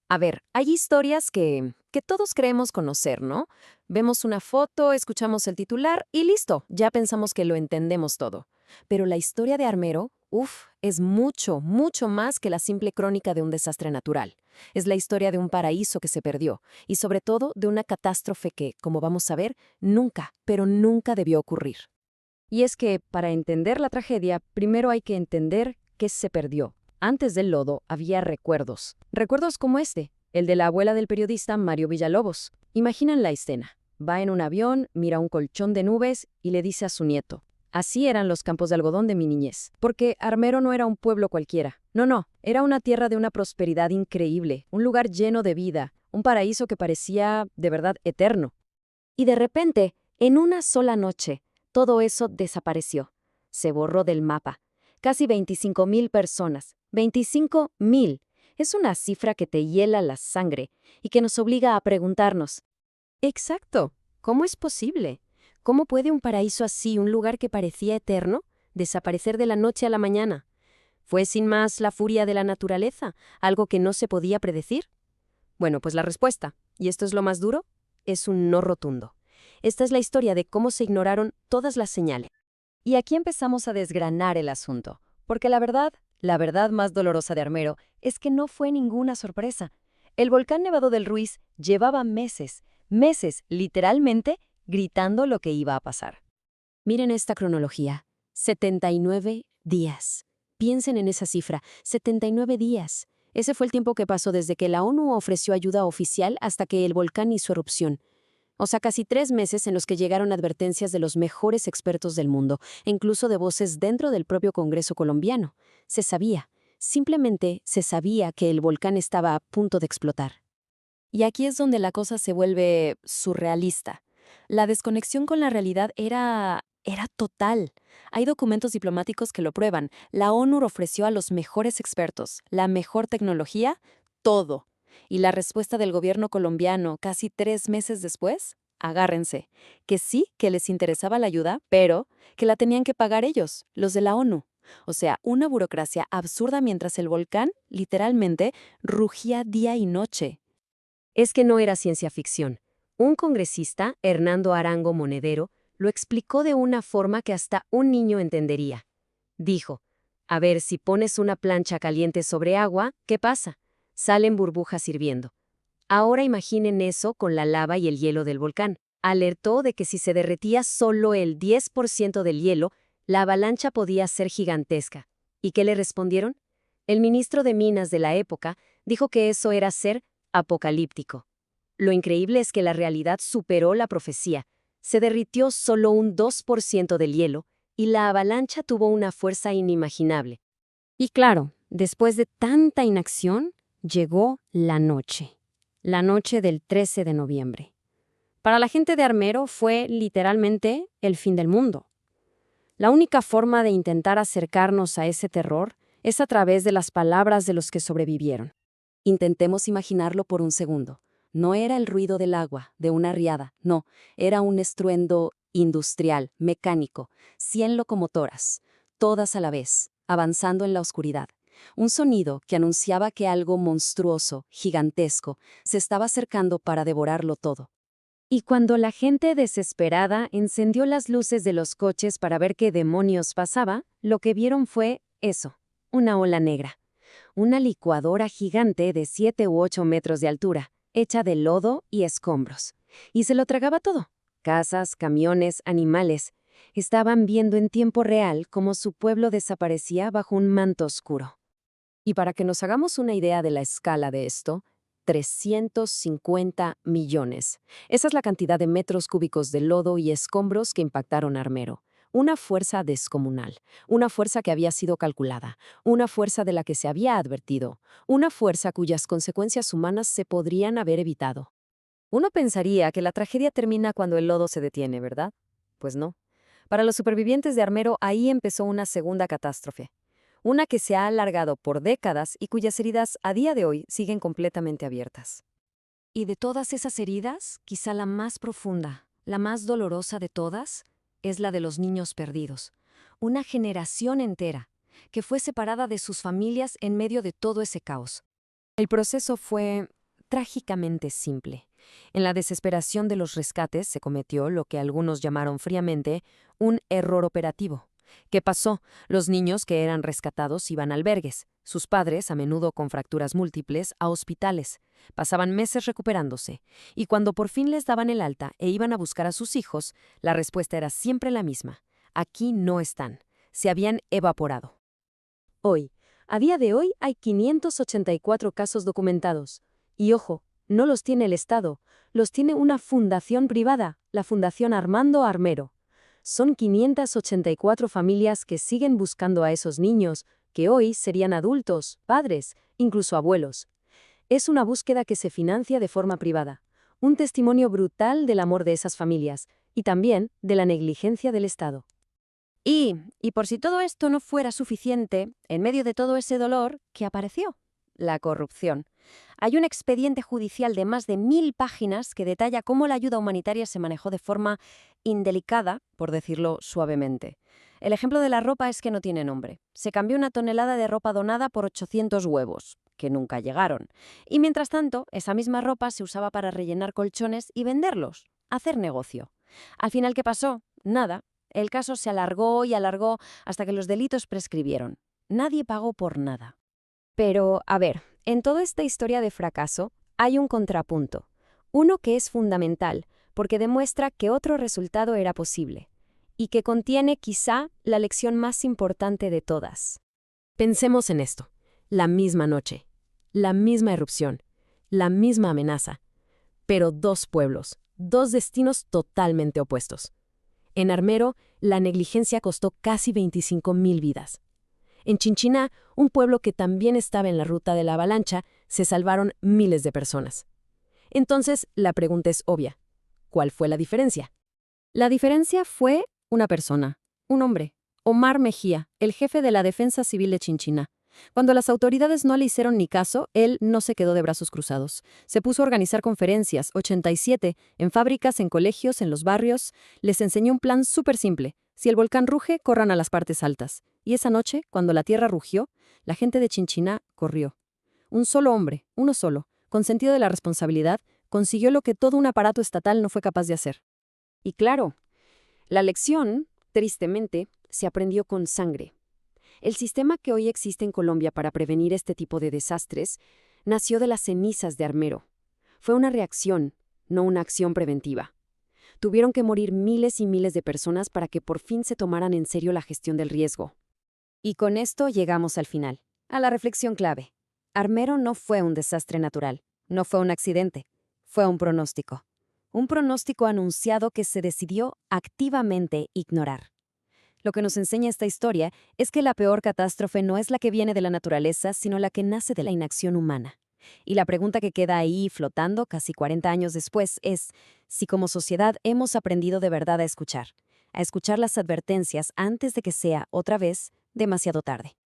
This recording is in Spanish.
A ver, hay historias que todos creemos conocer, ¿no? Vemos una foto, escuchamos el titular y listo, ya pensamos que lo entendemos todo. Pero la historia de Armero, es mucho, mucho más que la simple crónica de un desastre natural. Es la historia de un paraíso que se perdió y sobre todo de una catástrofe que, como vamos a ver, nunca, pero nunca debió ocurrir. Y es que, para entender la tragedia, primero hay que entender qué se perdió. Antes del lodo había recuerdos. Recuerdos como este, el de la abuela del periodista Mario Villalobos. Imaginan la escena. Va en un avión, mira un colchón de nubes y le dice a su nieto: así eran los campos de algodón de mi niñez. Porque Armero no era un pueblo cualquiera. No, no, era una tierra de una prosperidad increíble, un lugar lleno de vida, un paraíso que parecía, de verdad, eterno. Y de repente, en una sola noche, todo eso desapareció. Se borró del mapa. Casi 25.000 personas. 25.000. Es una cifra que te hiela la sangre y que nos obliga a preguntarnos, Exacto. ¿Cómo es posible? ¿Cómo puede un paraíso así, un lugar que parecía eterno, desaparecer de la noche a la mañana? ¿Fue sin más la furia de la naturaleza, algo que no se podía predecir? Bueno, pues la respuesta, y esto es lo más duro, es un no rotundo. Esta es la historia de cómo se ignoraron todas las señales. Y aquí empezamos a desgranar el asunto, porque la verdad más dolorosa de Armero, es que no fue ninguna sorpresa. El volcán Nevado del Ruiz llevaba meses, meses, literalmente, gritando lo que iba a pasar. Miren esta cronología. 79 días. Piensen en esa cifra, 79 días. Ese fue el tiempo que pasó desde que la ONU ofreció ayuda oficial hasta que el volcán hizo erupción. O sea, casi 3 meses en los que llegaron advertencias de los mejores expertos del mundo, e incluso de voces dentro del propio Congreso colombiano. Se sabía, simplemente se sabía que el volcán estaba a punto de explotar. Y aquí es donde la cosa se vuelve surrealista. La desconexión con la realidad era total. Hay documentos diplomáticos que lo prueban. La ONU ofreció a los mejores expertos, la mejor tecnología, todo. Y la respuesta del gobierno colombiano, casi 3 meses después, agárrense, que sí que les interesaba la ayuda, pero que la tenían que pagar ellos, los de la ONU. O sea, una burocracia absurda mientras el volcán, literalmente, rugía día y noche. Es que no era ciencia ficción. Un congresista, Hernando Arango Monedero, lo explicó de una forma que hasta un niño entendería. Dijo: a ver, si pones una plancha caliente sobre agua, ¿qué pasa? Salen burbujas hirviendo. Ahora imaginen eso con la lava y el hielo del volcán. Alertó de que si se derretía solo el 10% del hielo, la avalancha podía ser gigantesca. ¿Y qué le respondieron? El ministro de Minas de la época dijo que eso era ser apocalíptico. Lo increíble es que la realidad superó la profecía. Se derritió solo un 2% del hielo y la avalancha tuvo una fuerza inimaginable. y claro, después de tanta inacción, llegó la noche. La noche del 13 de noviembre. Para la gente de Armero fue literalmente el fin del mundo. La única forma de intentar acercarnos a ese terror es a través de las palabras de los que sobrevivieron. Intentemos imaginarlo por un segundo. No era el ruido del agua, de una riada, no, era un estruendo industrial, mecánico, 100 locomotoras, todas a la vez, avanzando en la oscuridad. Un sonido que anunciaba que algo monstruoso, gigantesco, se estaba acercando para devorarlo todo. Y cuando la gente desesperada encendió las luces de los coches para ver qué demonios pasaba, lo que vieron fue eso, una ola negra. Una licuadora gigante de 7 u 8 metros de altura, hecha de lodo y escombros. Y se lo tragaba todo. Casas, camiones, animales. Estaban viendo en tiempo real cómo su pueblo desaparecía bajo un manto oscuro. Y para que nos hagamos una idea de la escala de esto, 350 millones. Esa es la cantidad de metros cúbicos de lodo y escombros que impactaron Armero. Una fuerza descomunal, una fuerza que había sido calculada, una fuerza de la que se había advertido, una fuerza cuyas consecuencias humanas se podrían haber evitado. Uno pensaría que la tragedia termina cuando el lodo se detiene, ¿verdad? Pues no. Para los supervivientes de Armero, ahí empezó una segunda catástrofe. Una que se ha alargado por décadas y cuyas heridas a día de hoy siguen completamente abiertas. Y de todas esas heridas, quizá la más profunda, la más dolorosa de todas, es la de los niños perdidos. Una generación entera, que fue separada de sus familias en medio de todo ese caos. El proceso fue trágicamente simple. En la desesperación de los rescates se cometió lo que algunos llamaron fríamente un error operativo. ¿Qué pasó? Los niños que eran rescatados iban a albergues, sus padres, a menudo con fracturas múltiples, a hospitales. Pasaban meses recuperándose, y cuando por fin les daban el alta e iban a buscar a sus hijos, la respuesta era siempre la misma: aquí no están, se habían evaporado. Hoy, a día de hoy, hay 584 casos documentados. Y ojo, no los tiene el Estado, los tiene una fundación privada, la Fundación Armando Armero. Son 584 familias que siguen buscando a esos niños, que hoy serían adultos, padres, incluso abuelos. Es una búsqueda que se financia de forma privada, un testimonio brutal del amor de esas familias y también de la negligencia del Estado. Y por si todo esto no fuera suficiente, en medio de todo ese dolor, ¿qué apareció? La corrupción. Hay un expediente judicial de más de 1000 páginas que detalla cómo la ayuda humanitaria se manejó de forma indelicada, por decirlo suavemente. El ejemplo de la ropa es que no tiene nombre. Se cambió 1 tonelada de ropa donada por 800 huevos, que nunca llegaron. Y mientras tanto, esa misma ropa se usaba para rellenar colchones y venderlos, hacer negocio. Al final, ¿qué pasó? Nada. El caso se alargó y alargó hasta que los delitos prescribieron. Nadie pagó por nada. Pero, a ver, en toda esta historia de fracaso hay un contrapunto. Uno que es fundamental, porque demuestra que otro resultado era posible, y que contiene quizá la lección más importante de todas. Pensemos en esto. La misma noche, la misma erupción, la misma amenaza, pero 2 pueblos, 2 destinos totalmente opuestos. En Armero, la negligencia costó casi 25.000 vidas. En Chinchiná, un pueblo que también estaba en la ruta de la avalancha, se salvaron miles de personas. Entonces, la pregunta es obvia. ¿Cuál fue la diferencia? La diferencia fue una persona, un hombre, Omar Mejía, el jefe de la Defensa Civil de Chinchiná. Cuando las autoridades no le hicieron ni caso, él no se quedó de brazos cruzados. Se puso a organizar conferencias, 87, en fábricas, en colegios, en los barrios. Les enseñó un plan súper simple. Si el volcán ruge, corran a las partes altas. Y esa noche, cuando la tierra rugió, la gente de Chinchiná corrió. Un solo hombre, uno solo, con sentido de la responsabilidad, consiguió lo que todo un aparato estatal no fue capaz de hacer. Y claro, la lección, tristemente, se aprendió con sangre. El sistema que hoy existe en Colombia para prevenir este tipo de desastres nació de las cenizas de Armero. Fue una reacción, no una acción preventiva. Tuvieron que morir miles y miles de personas para que por fin se tomaran en serio la gestión del riesgo. Y con esto llegamos al final, a la reflexión clave. Armero no fue un desastre natural, no fue un accidente, fue un pronóstico. Un pronóstico anunciado que se decidió activamente ignorar. Lo que nos enseña esta historia es que la peor catástrofe no es la que viene de la naturaleza, sino la que nace de la inacción humana. Y la pregunta que queda ahí flotando casi 40 años después es si como sociedad hemos aprendido de verdad a escuchar las advertencias antes de que sea, otra vez, demasiado tarde.